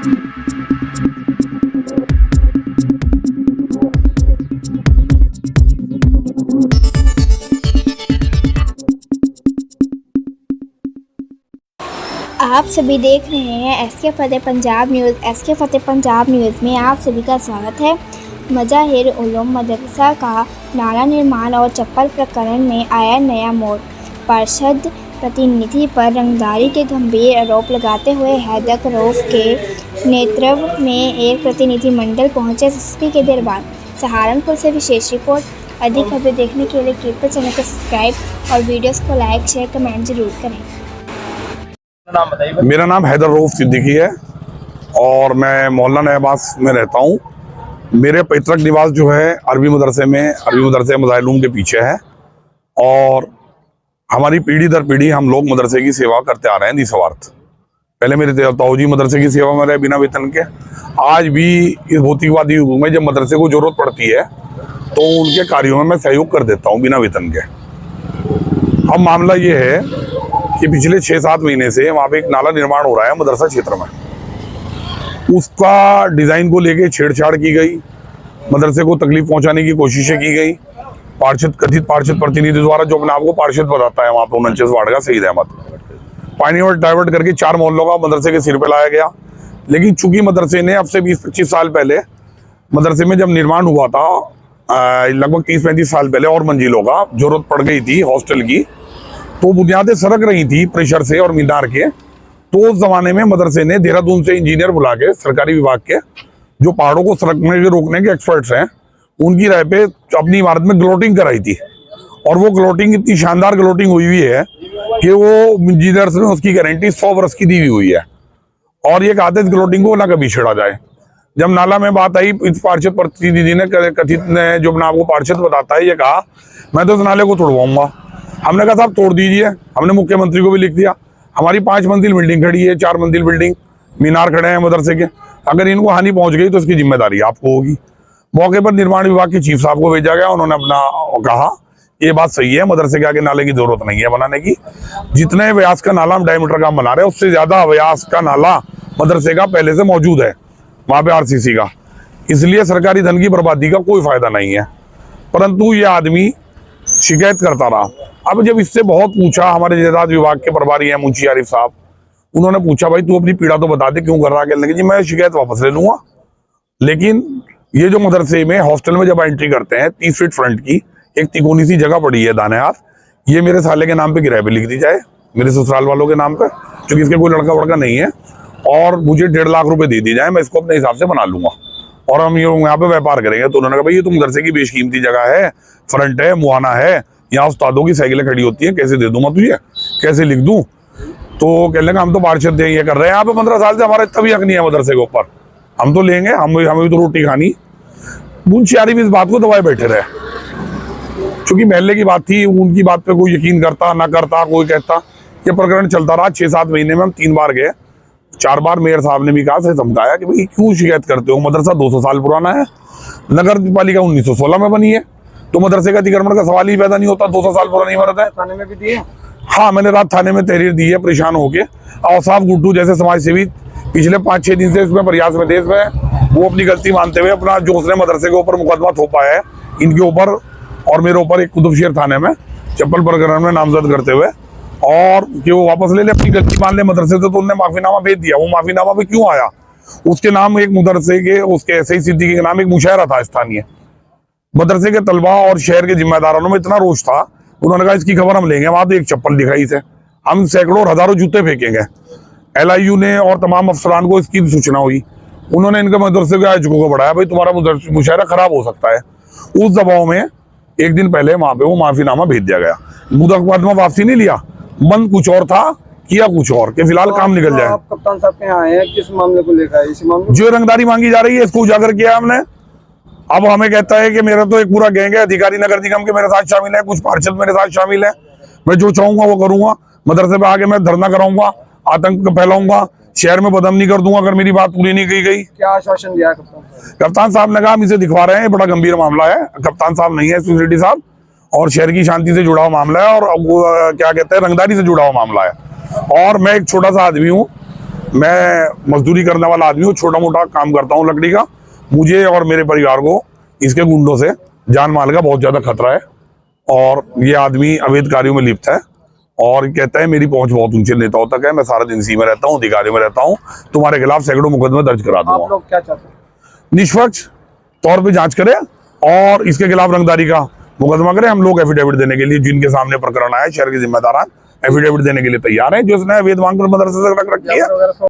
आप सभी देख रहे हैं एसके फतेह पंजाब न्यूज़। एसके फतेह पंजाब न्यूज़ में आप सभी का स्वागत है। मज़ाहिर उलूम मदरसा का नाला निर्माण और चप्पल प्रकरण में आया नया मोड़। पार्षद प्रतिनिधि पर रंगदारी के गंभीर आरोप लगाते हुए हैदर रऊफ के नेतृत्व में एक प्रतिनिधिमंडल पहुंचे एसपी के दरबार। सहारनपुर से विशेष रिपोर्ट। अधिक खबरें देखने के लिए कृपया चैनल को सब्सक्राइब और वीडियोस को लाइक शेयर कमेंट जरूर करें। मेरा नाम हैदर रऊफ सिद्दीकी है और मैं मोहल्ला नयाबास में रहता हूँ। मेरे पैतृक निवास जो है अरबी मदरसे मज़ाहिर उलूम के पीछे है और हमारी पीढ़ी दर पीढ़ी हम लोग मदरसे की सेवा करते आ रहे हैं निस्वार्थ। पहले मेरे ताऊजी मदरसे की सेवा में रहे बिना वेतन के। आज भी इस भौतिकवादी युग में जब मदरसे को जरूरत पड़ती है तो उनके कार्यों में मैं सहयोग कर देता हूँ बिना वेतन के। अब मामला ये है कि पिछले 6-7 महीने से वहाँ पे एक नाला निर्माण हो रहा है मदरसा क्षेत्र में। उसका डिज़ाइन को लेके छेड़छाड़ की गई, मदरसे को तकलीफ पहुंचाने की कोशिशें की गई। कथित पार्षद प्रतिनिधि द्वारा, जो अपने आप को पार्षद बताता है वहाँ पे 49 वार्ड का सईद अहमद, पानी और डाइवर्ट करके 4 मोहल्लों का मदरसे के सिर पे लाया गया। लेकिन चूंकि मदरसे ने अब से 20-25 साल पहले मदरसे में जब निर्माण हुआ था, लगभग 30-35 साल पहले और मंजिलों का जरूरत पड़ गई थी हॉस्टल की, तो बुनियादें सरक रही थी प्रेशर से और मीनार के। तो उस जमाने में मदरसे ने देहरादून से इंजीनियर बुला के, सरकारी विभाग के जो पहाड़ों को सरकने के रोकने के एक्सपर्ट्स हैं, उनकी राय पे अपनी इमारत में ग्लोटिंग कराई थी। और वो ग्लोटिंग इतनी शानदार ग्लोटिंग हुई है कि वो इंजीनियर्स ने उसकी गारंटी 100 वर्ष की दी हुई है। और ये कहते इस ग्लोटिंग को ना कभी छेड़ा जाए। जब नाला में बात आई, इस पार्षद प्रतिनिधि ने कथित ने, जो अपने आपको पार्षद बताता है, ये कहा मैं तो इस नाले को तोड़वाऊंगा। हमने कहा साहब तोड़ दीजिए। हमने मुख्यमंत्री को भी लिख दिया। हमारी 5 मंजिल बिल्डिंग खड़ी है, 4 मंजिल बिल्डिंग, मीनार खड़े हैं मदरसे के। अगर इनको हानि पहुंच गई तो इसकी जिम्मेदारी आपको होगी। मौके पर निर्माण विभाग के चीफ साहब को भेजा गया। उन्होंने अपना कहा ये बात सही है, मदरसे के आगे नाले की जरूरत नहीं है बनाने की। जितने व्यास का नाला हम डायमीटर का बना रहे हैं, उससे ज्यादा व्यास का नाला मदरसे का पहले से मौजूद है वहां पे RCC का। इसलिए सरकारी धन की बर्बादी का कोई फायदा नहीं है। परंतु ये आदमी शिकायत करता रहा। अब जब इससे बहुत पूछा, हमारे जायदाद विभाग के प्रभारी हैं मुंशी आरिफ साहब, उन्होंने पूछा भाई तू अपनी पीड़ा तो बता दे, क्यों कर रहा है? कहने लगे जी मैं शिकायत वापस ले लूंगा। लेकिन ये जो मदरसे में हॉस्टल में जब एंट्री करते हैं, 30 फीट फ्रंट की एक तिकोनी सी जगह पड़ी है दाने हाथ, ये मेरे साले के नाम पे किराए पे लिख दी जाए, मेरे ससुराल वालों के नाम पे, क्योंकि इसके कोई लड़का वड़का नहीं है, और मुझे 1.5 लाख रुपए दे दी जाए, मैं इसको अपने हिसाब से बना लूंगा और हम यहाँ पे व्यापार करेंगे। तो उन्होंने कहा भाई ये तो मदरसे की बेशकीमती जगह है, फ्रंट है, मुआना है, यहाँ उस्तादों की साइकिलें खड़ी होती हैं, कैसे दे दूं मैं तुझे, कैसे लिख दूं? तो कहने लगा हम तो पार्षद ये कर रहे हैं यहाँ पे 15 साल से, हमारा इतना भी हक नहीं है मदरसे के ऊपर, हम तो लेंगे, हमें भी तो रोटी खानी। मुंशी आरिफ इस बात को दबाए बैठे रहे, क्योंकि महल्ले की बात थी, उनकी बात पे कोई यकीन करता ना करता, कोई कहता। ये प्रकरण चलता रहा। 6-7 महीने में हम 3 बार गए, 4 बार मेयर साहब ने भी कहा, से समझाया कि भाई क्यों शिकायत करते हो, मदरसा 200 साल पुराना है, नगर पालिका 1916 में बनी है, तो मदरसे का अतिक्रमण का सवाल ही पैदा नहीं होता। 200 साल पुरानी इमारत है। थाने में भी दिए? हाँ, मैंने रात थाने में तहरीर दी है परेशान होके। औसाफ गुड्डू जैसे समाज सेवी पिछले 5-6 दिन से इसमें प्रयास में देश में, वो अपनी गलती मानते हुए अपना जो उसने मदरसे के ऊपर मुकदमा थोपा है इनके ऊपर और मेरे ऊपर एक कुतुबशेर थाने में चप्पल प्रकरण में नामजद करते हुए, और कि वो वापस ले ले, अपनी गलती मान ले मदरसे से, तो उन्होंने माफीनामा भेज दिया। वो माफीनामा पे क्यों आया? उसके नाम एक मदरसे के, उसके सईद सिद्दीकी के नाम एक मुशायरा था स्थानीय। मदरसे के तलबा और शहर के जिम्मेदारों में इतना रोष था, उन्होंने कहा इसकी खबर हम लेंगे। वहां तो एक चप्पल दिखाई से हम सैकड़ों और हजारों जूते फेंकेंगे। LIU ने और तमाम अफसरान को इसकी सूचना हुई। उन्होंने इनके मदरसे के आयोजकों को बढ़ाया, भाई तुम्हारा मुशायरा खराब हो सकता है। उस दबाव में एक दिन पहले वहां पे वो माफीनामा भेज दिया गया। मुकदमा वापसी नहीं लिया, मन कुछ और था, किया कुछ और, कि फिलहाल काम निकल जाए। आप कप्तान साहब के यहाँ आए हैं, किस मामले को लेकर आए? इसी मामले जो रंगदारी मांगी जा रही है इसको उजागर किया हमने। अब हमें कहता है कि मेरा तो एक पूरा गैंग है, अधिकारी नगर निगम के मेरे साथ शामिल है, कुछ पार्षद मेरे साथ शामिल है, मैं जो चाहूंगा वो करूंगा। मदरसे पे आगे मैं धरना कराऊंगा, आतंक फैलाऊंगा, शहर में बदअमनी कर दूंगा अगर मेरी बात पूरी नहीं की गई। क्या आश्वासन दिया कप्तान साहब ने कहा हम इसे दिखवा रहे हैं, बड़ा गंभीर मामला है। कप्तान साहब नहीं है, सिक्योरिटी साहब, और शहर की शांति से जुड़ा हुआ मामला है, और क्या कहते हैं रंगदारी से जुड़ा हुआ मामला है। और मैं एक छोटा सा आदमी हूँ, मैं मजदूरी करने वाला आदमी हूँ, छोटा मोटा काम करता हूँ लकड़ी का। मुझे और मेरे परिवार को इसके गुंडों से जान माल का बहुत ज्यादा खतरा है और ये आदमी अवैध कार्यों में लिप्त है और कहता है मेरी पहुंच बहुत ऊंचे नेताओं तक है, मैं सारा दिन इसी में रहता हूँ, अधिकारियों में रहता हूँ, तुम्हारे खिलाफ सैकड़ों मुकदमे दर्ज करा आप दूंगा। लोग क्या चाहते हैं? निष्पक्ष तौर पे जांच करे और इसके खिलाफ रंगदारी का मुकदमा करे। हम लोग एफिडेविट देने के लिए, जिनके सामने प्रकरण आया, शहर के जिम्मेदार एफिडेविट देने के लिए तैयार है, जो उसने अवैध मांग पर मदरसे से रख रखी है।